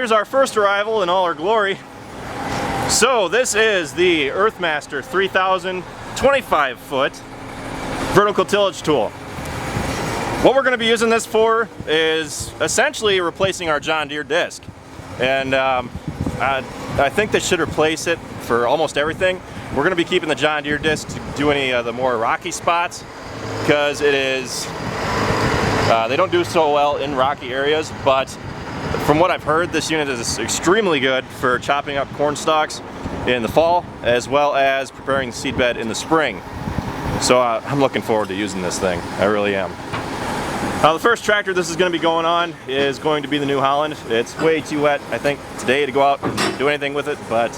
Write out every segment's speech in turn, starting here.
here's our first arrival in all our glory. So this is the Earthmaster 3000 25-foot vertical tillage tool. What we're going to be using this for is essentially replacing our John Deere disc. And I think this should replace it for almost everything. We're going to be keeping the John Deere disc to do any of the more rocky spots, because it is, they don't do so well in rocky areas, but from what I've heard, this unit is extremely good for chopping up corn stalks in the fall, as well as preparing the seed bed in the spring. So I'm looking forward to using this thing. I really am. The first tractor this is going to be going on is going to be the New Holland. It's way too wet, I think, today to go out and do anything with it, but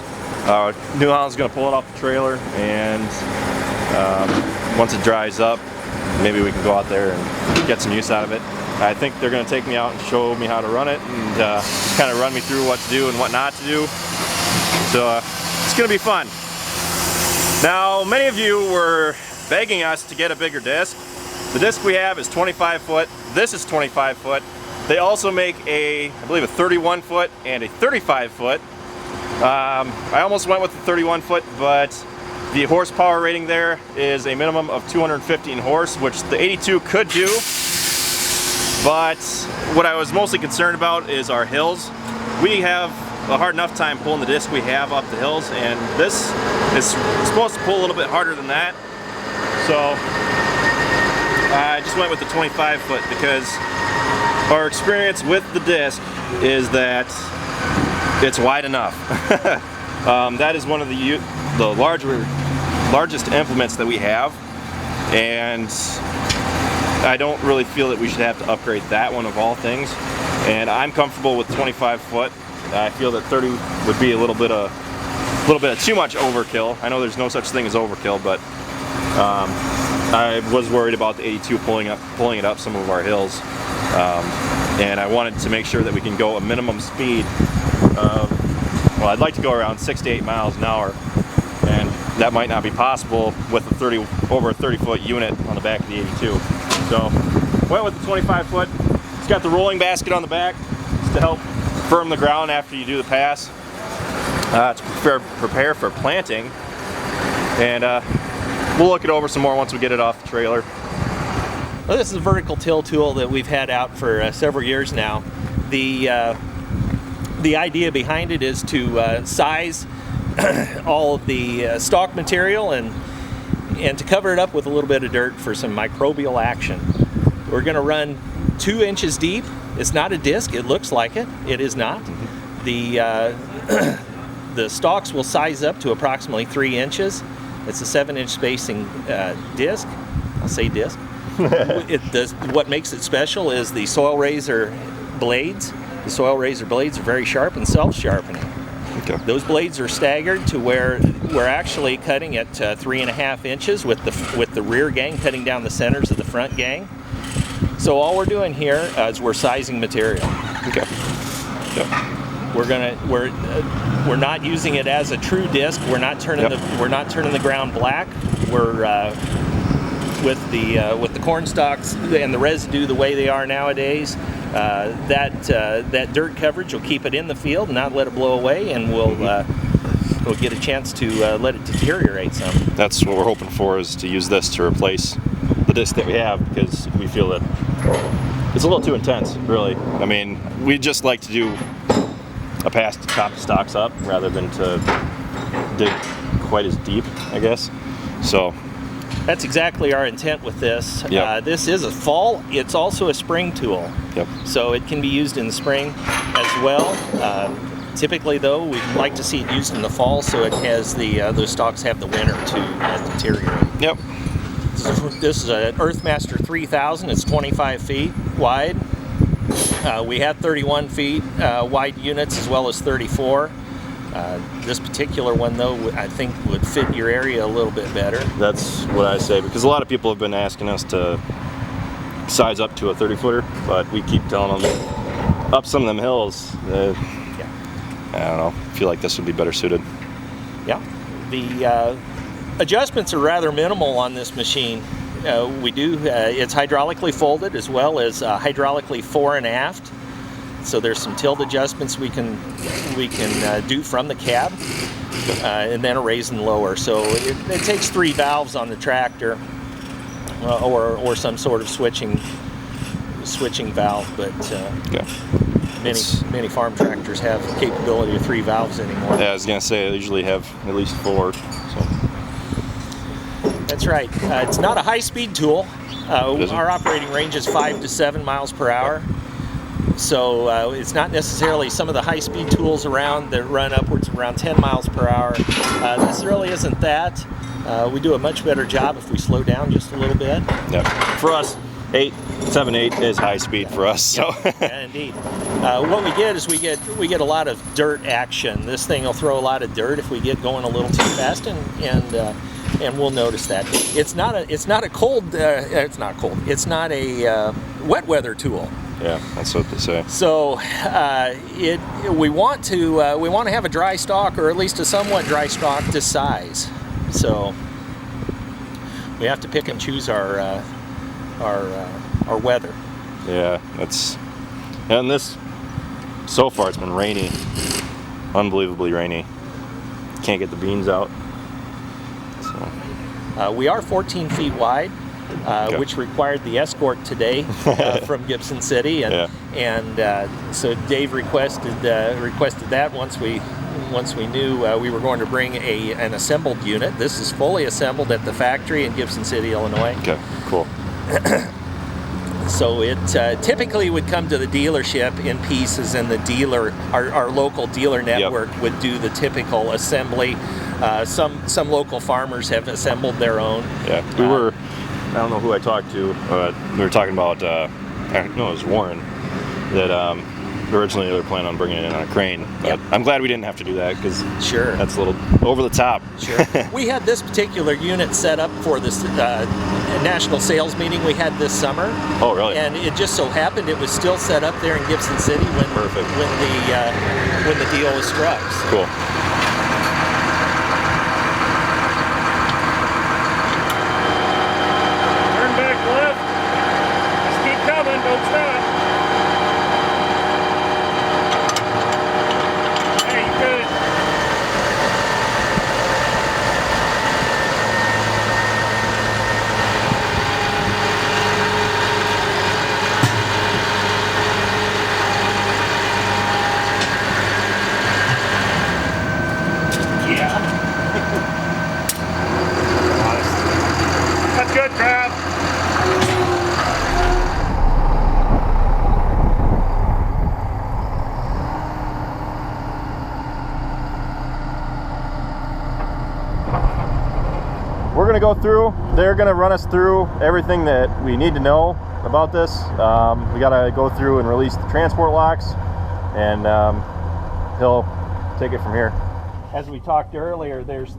New Holland's going to pull it off the trailer, and once it dries up, maybe we can go out there and get some use out of it. I think they're going to take me out and show me how to run it, and just kind of run me through what to do and what not to do. So it's going to be fun. Now, many of you were begging us to get a bigger disc. The disc we have is 25 foot. This is 25 foot. They also make I believe a 31 foot and a 35 foot. I almost went with the 31 foot, but the horsepower rating there is a minimum of 215 horse, which the 82 could do. But what I was mostly concerned about is our hills. We have a hard enough time pulling the disc we have up the hills, and this is supposed to pull a little bit harder than that. So I just went with the 25 foot because our experience with the disc is that it's wide enough. That is one of the largest implements that we have, and I don't really feel that we should have to upgrade that one of all things. And I'm comfortable with 25 foot. I feel that 30 would be a little bit of too much overkill. I know there's no such thing as overkill, but I was worried about the 82 pulling it up some of our hills, and I wanted to make sure that we can go a minimum speed of, well, I'd like to go around 6 to 8 miles an hour, and that might not be possible with a over a 30 foot unit on the back of the 82. So went with the 25 foot. It's got the rolling basket on the back just to help firm the ground after you do the pass, to prepare for planting, and we'll look it over some more once we get it off the trailer. Well, this is a vertical till tool that we've had out for several years now. The idea behind it is to size all of the stalk material and to cover it up with a little bit of dirt for some microbial action. We're going to run 2 inches deep. It's not a disc. It looks like it. It is not. The stalks will size up to approximately 3 inches. It's a 7-inch spacing disc. I'll say disc. What makes it special is the soil razor blades. The soil razor blades are very sharp and self-sharpening. Okay. Those blades are staggered to where we're actually cutting at 3.5 inches with the rear gang cutting down the centers of the front gang. So all we're doing here is we're sizing material. Okay. Okay. We're not using it as a true disc. We're not turning the ground black. We're with the corn stalks and the residue the way they are nowadays. That dirt coverage will keep it in the field and not let it blow away, and we'll get a chance to let it deteriorate some. That's what we're hoping for, is to use this to replace the disc that we have, because we feel that it's a little too intense, really. I mean, we just like to do a pass to chop the stalks up rather than to dig quite as deep, I guess. So that's exactly our intent with this. Yep. This is a fall. It's also a spring tool. Yep. So it can be used in the spring as well. Typically, though, we like to see it used in the fall, so it has those stalks have the winter to deteriorate. Yep. This is an Earthmaster 3000. It's 25 feet wide. We have 31 feet wide units as well as 34. This particular one, though, I think would fit your area a little bit better. That's what I say, because a lot of people have been asking us to size up to a 30-footer, but we keep telling them up some of them hills. I don't know, I feel like this would be better suited. Yeah. The adjustments are rather minimal on this machine. It's hydraulically folded as well as hydraulically fore and aft. So there's some tilt adjustments we can do from the cab, and then a raise and lower. So it takes 3 valves on the tractor, or some sort of switching valve. But many farm tractors have capability of 3 valves anymore. Yeah, I was gonna say they usually have at least 4. So. That's right. It's not a high-speed tool. Our operating range is 5 to 7 miles per hour. So it's not necessarily some of the high-speed tools around that run upwards of around 10 miles per hour. This really isn't that. We do a much better job if we slow down just a little bit. Yeah. For us, 7, 8 is high speed for us. So. Yeah, indeed. What we get is we get a lot of dirt action. This thing will throw a lot of dirt if we get going a little too fast, and we'll notice that. It's not a wet weather tool. Yeah, that's what they say. So we want to have a dry stalk, or at least a somewhat dry stalk to size. So we have to pick and choose our weather. Yeah, and this, so far it's been rainy, unbelievably rainy. Can't get the beans out. So. We are 14 feet wide, which required the escort today from Gibson City, and so Dave requested that once we knew we were going to bring an assembled unit. This is fully assembled at the factory in Gibson City, Illinois. Okay, cool. So it typically would come to the dealership in pieces, and the dealer, our local dealer network, would do the typical assembly. Some local farmers have assembled their own. Yeah, I don't know who I talked to, but we were talking about, it was Warren, that originally they were planning on bringing it in on a crane. But I'm glad we didn't have to do that, because that's a little over the top. Sure. We had this particular unit set up for this national sales meeting we had this summer. Oh, really? And it just so happened it was still set up there in Gibson City when the deal was struck. So. Cool. Turn back left. Just keep coming. Don't stop. Hey, you good? That's good, crowd. We're going to go through, they're going to run us through everything that we need to know about this. We got to go through and release the transport locks, and he'll take it from here. As we talked earlier, there's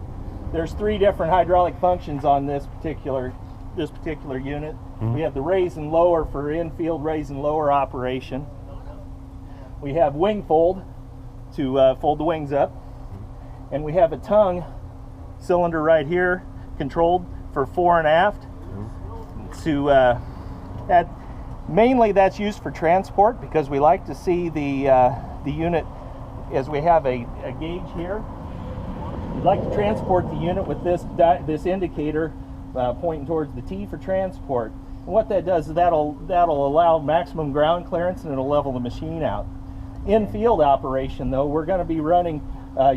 3 different hydraulic functions on this particular unit. Mm-hmm. We have the raise and lower for infield raise and lower operation. We have wing fold to fold the wings up, and we have a tongue cylinder right here controlled for fore and aft. To mainly that's used for transport, because we like to see the unit, as we have a gauge here. We'd like to transport the unit with this indicator pointing towards the T for transport. And what that does is that'll allow maximum ground clearance, and it'll level the machine out. In field operation, though, we're going to be running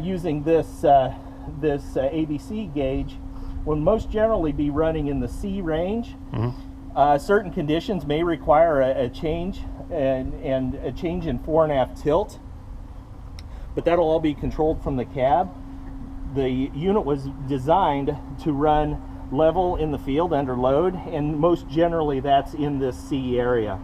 using this ABC gauge. We'll most generally be running in the C range. Mm-hmm. Certain conditions may require a change and a change in fore and aft tilt, but that'll all be controlled from the cab. The unit was designed to run level in the field under load, and most generally that's in this C area.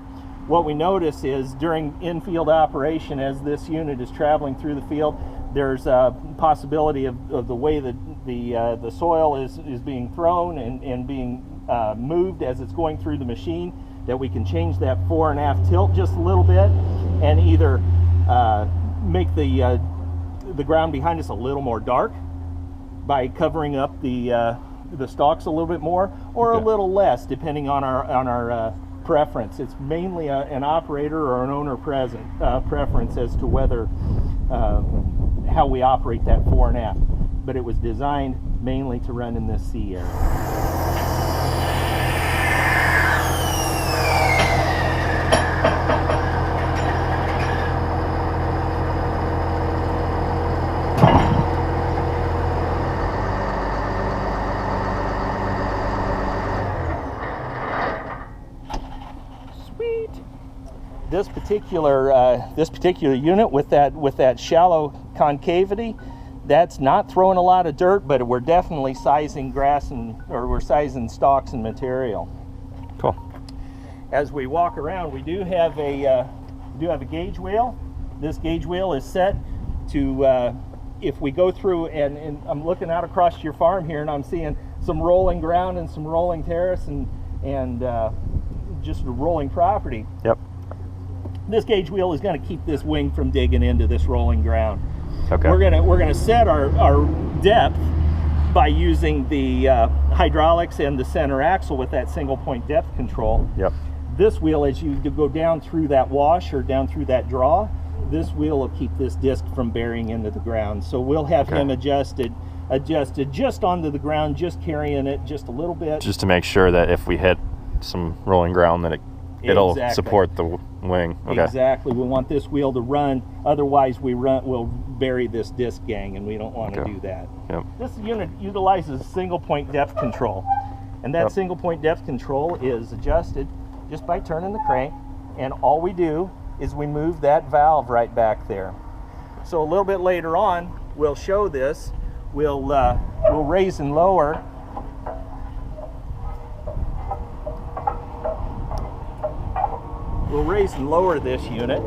What we notice is during in-field operation, as this unit is traveling through the field, there's a possibility of the way that the soil is being thrown and being moved as it's going through the machine, that we can change that fore and aft tilt just a little bit, and either make the ground behind us a little more dark by covering up the stalks a little bit more, or a little less, depending on our preference. It's mainly an operator or an owner preference as to whether how we operate that fore and aft. But it was designed mainly to run in this sea area. This particular unit with that shallow concavity, that's not throwing a lot of dirt, but we're definitely sizing grass or we're sizing stalks and material. Cool. As we walk around, we do have a gauge wheel. This gauge wheel is set to if we go through and I'm looking out across your farm here and I'm seeing some rolling ground and some rolling terrace and just a rolling property. Yep. This gauge wheel is going to keep this wing from digging into this rolling ground. Okay. We're gonna set our depth by using the hydraulics and the center axle with that single point depth control. Yep. This wheel, as you go down through that wash or down through that draw, this wheel will keep this disc from burying into the ground. So we'll have him adjusted just onto the ground, just carrying it just a little bit. Just to make sure that if we hit some rolling ground that it'll support the wing. Okay. Exactly. We want this wheel to run. Otherwise, we'll bury this disc gang, and we don't want to do that. Yep. This unit utilizes single point depth control, and that single point depth control is adjusted just by turning the crank. And all we do is we move that valve right back there. So a little bit later on, we'll show this. We'll raise and lower. We'll raise and lower this unit.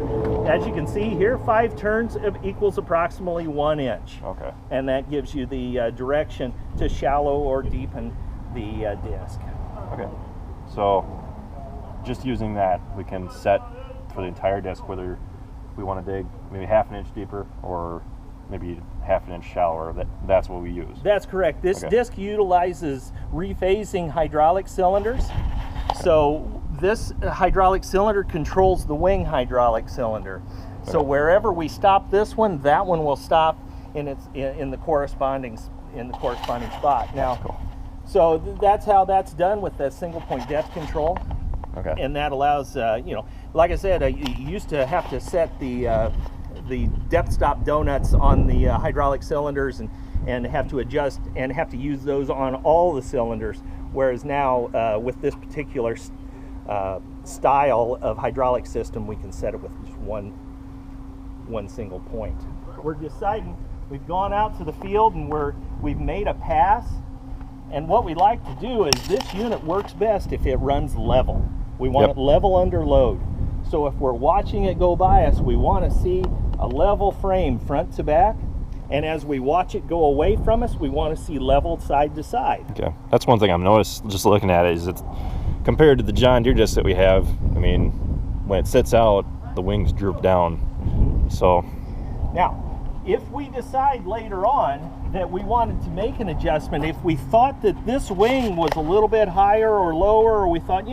As you can see here, 5 turns equals approximately 1 inch. Okay. And that gives you the direction to shallow or deepen the disc. Okay. So just using that, we can set for the entire disc whether we want to dig maybe half an inch deeper or maybe half an inch shallower. That's what we use. That's correct. This disc utilizes rephasing hydraulic cylinders. So this hydraulic cylinder controls the wing hydraulic cylinder. So wherever we stop this one, that one will stop in the corresponding spot. Now, so that's how that's done with the single point depth control. Okay. And that allows, like I said, you used to have to set the depth stop donuts on the hydraulic cylinders and have to adjust and have to use those on all the cylinders. Whereas now, with this particular style of hydraulic system, we can set it with just one single point. We're deciding, we've gone out to the field and we've made a pass, and what we like to do is this unit works best if it runs level. We want it level under load. So if we're watching it go by us, we want to see a level frame front to back, and as we watch it go away from us, we want to see level side to side. Okay, that's one thing I've noticed just looking at it is it's compared to the John Deere disc that we have. I mean, when it sits out, the wings droop down. So now, if we decide later on that we wanted to make an adjustment, if we thought that this wing was a little bit higher or lower, or we thought,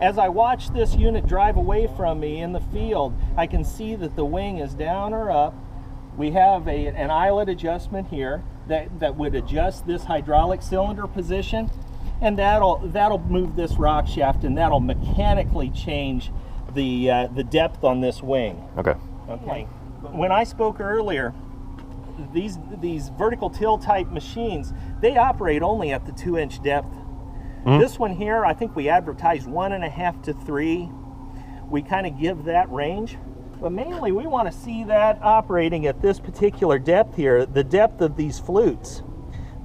as I watch this unit drive away from me in the field, I can see that the wing is down or up, we have an eyelet adjustment here that would adjust this hydraulic cylinder position, and that'll move this rock shaft, and that'll mechanically change the depth on this wing. Okay. When I spoke earlier, these vertical till type machines, they operate only at the 2-inch depth. This one here, I think we advertised 1.5 to 3. We kind of give that range, but mainly we want to see that operating at this particular depth here, the depth of these flutes.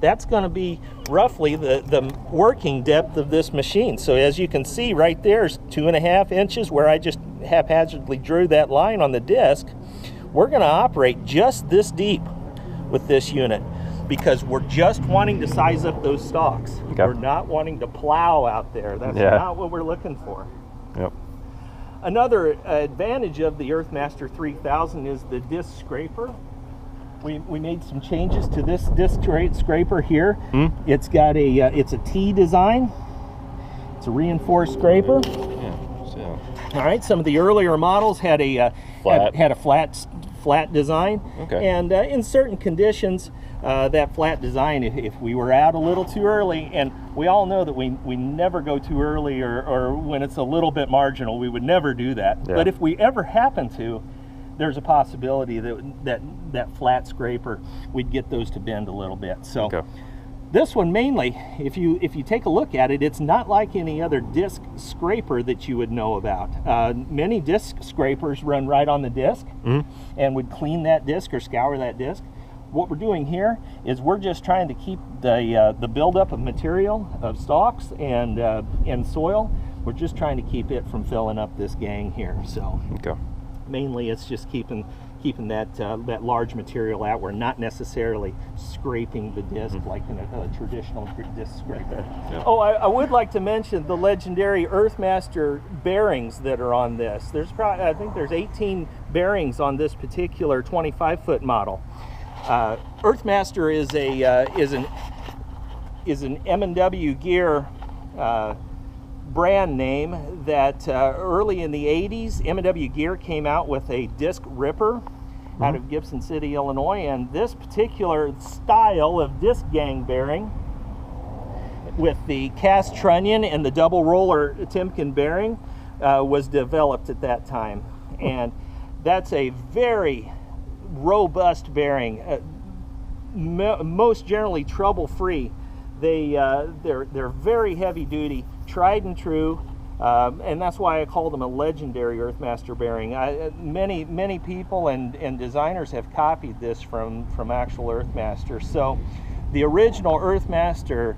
That's going to be roughly the working depth of this machine. So as you can see right there is 2.5 inches where I just haphazardly drew that line on the disc. We're going to operate just this deep with this unit because we're just wanting to size up those stalks. Okay. We're not wanting to plow out there. That's not what we're looking for. Yep. Another advantage of the Earthmaster 3000 is the disc scraper. We made some changes to this disc scraper here. It's got it's a T design. It's a reinforced scraper. All right, some of the earlier models had a flat design. Okay. And in certain conditions, that flat design, if we were out a little too early, and we all know that we never go too early, or when it's a little bit marginal, we would never do that. Yeah. But if we ever happen to, there's a possibility that flat scraper, we'd get those to bend a little bit. So. Okay. This one mainly, if you take a look at it, it's not like any other disc scraper that you would know about. Many disc scrapers run right on the disc and would clean that disc or scour that disc. What we're doing here is we're just trying to keep the buildup of material, of stalks and soil. We're just trying to keep it from filling up this gang here. So mainly it's just keeping that large material out. We're not necessarily scraping the disc like in a traditional disc scraper. Yeah. Oh, I would like to mention the legendary Earthmaster bearings that are on this. I think there's 18 bearings on this particular 25-foot model. Earthmaster is an M&W gear brand name that early in the 80s, M&W Gear came out with a disc ripper out of Gibson City, Illinois, and this particular style of disc gang bearing with the cast trunnion and the double roller Timken bearing was developed at that time. And that's a very robust bearing, most generally trouble-free. They're very heavy duty, tried and true, and that's why I call them a legendary Earthmaster bearing. Many people and designers have copied this from actual Earthmaster. So the original Earthmaster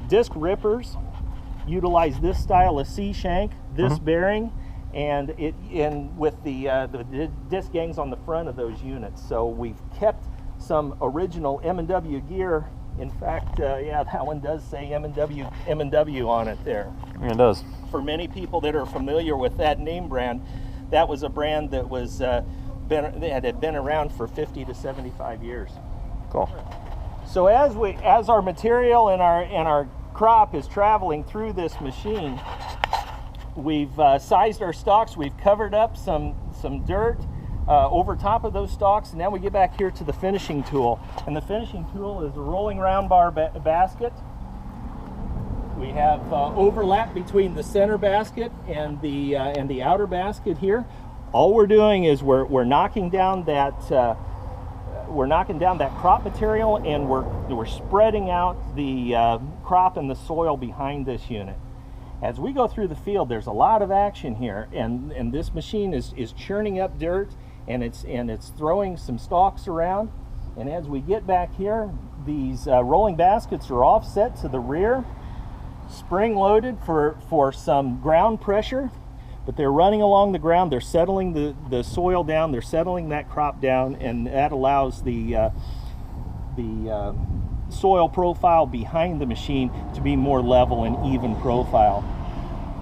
disc rippers utilize this style of C-shank, this bearing, and with the disc gangs on the front of those units. So we've kept some original M&W gear. In fact, yeah, that one does say M&W on it there. Yeah, it does. For many people that are familiar with that name brand, that was a brand that was that had been around for 50 to 75 years. Cool. So as our material and our crop is traveling through this machine, we've sized our stalks. We've covered up some dirt over top of those stalks, and now we get back here to the finishing tool. And the finishing tool is a rolling round bar basket. We have overlap between the center basket and the outer basket here. All we're doing is we're knocking down that crop material, and we're spreading out the crop and the soil behind this unit. As we go through the field, there's a lot of action here, and this machine is churning up dirt, and it's throwing some stalks around. And as we get back here, these rolling baskets are offset to the rear, spring loaded for some ground pressure, but they're running along the ground. They're settling the soil down, they're settling that crop down, and that allows the soil profile behind the machine to be more level and even profile.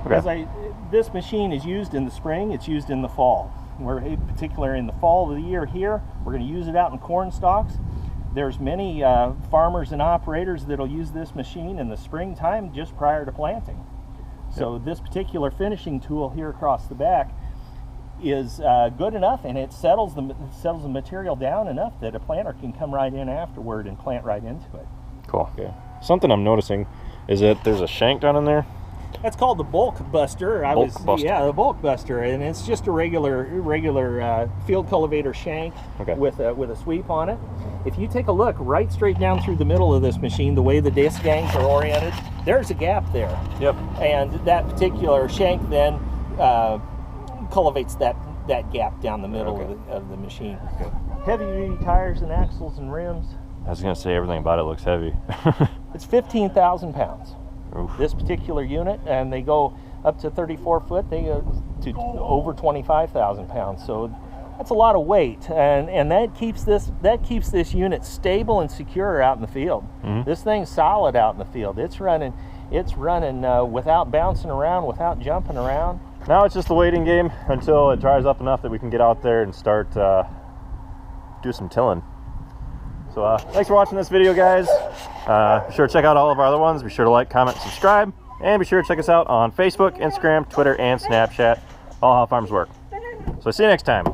Okay. This machine is used in the spring, it's used in the fall. We're in particular in the fall of the year here, we're going to use it out in corn stalks. There's many farmers and operators that'll use this machine in the springtime just prior to planting. So this particular finishing tool here across the back is good enough, and it settles the material down enough that a planter can come right in afterward and plant right into it. Cool. Okay. Something I'm noticing is that there's a shank down in there. That's called the bulk buster. Yeah, the bulk buster, and it's just a regular field cultivator shank with a sweep on it. If you take a look right straight down through the middle of this machine, the way the disc gangs are oriented, there's a gap there. Yep. And that particular shank then cultivates that gap down the middle of the machine. Okay. Heavy duty tires and axles and rims. I was going to say everything about it looks heavy. It's 15,000 pounds. Oof. This particular unit, and they go up to 34 foot, they go to over 25,000 pounds. So that's a lot of weight, and that keeps this unit stable and secure out in the field. This thing's solid out in the field. It's running without bouncing around, without jumping around. Now it's just the waiting game until it dries up enough that we can get out there and start do some tilling. So thanks for watching this video, guys. Be sure to check out all of our other ones. Be sure to like, comment, subscribe, and be sure to check us out on Facebook, Instagram, Twitter, and Snapchat. all how farms work. So see you next time.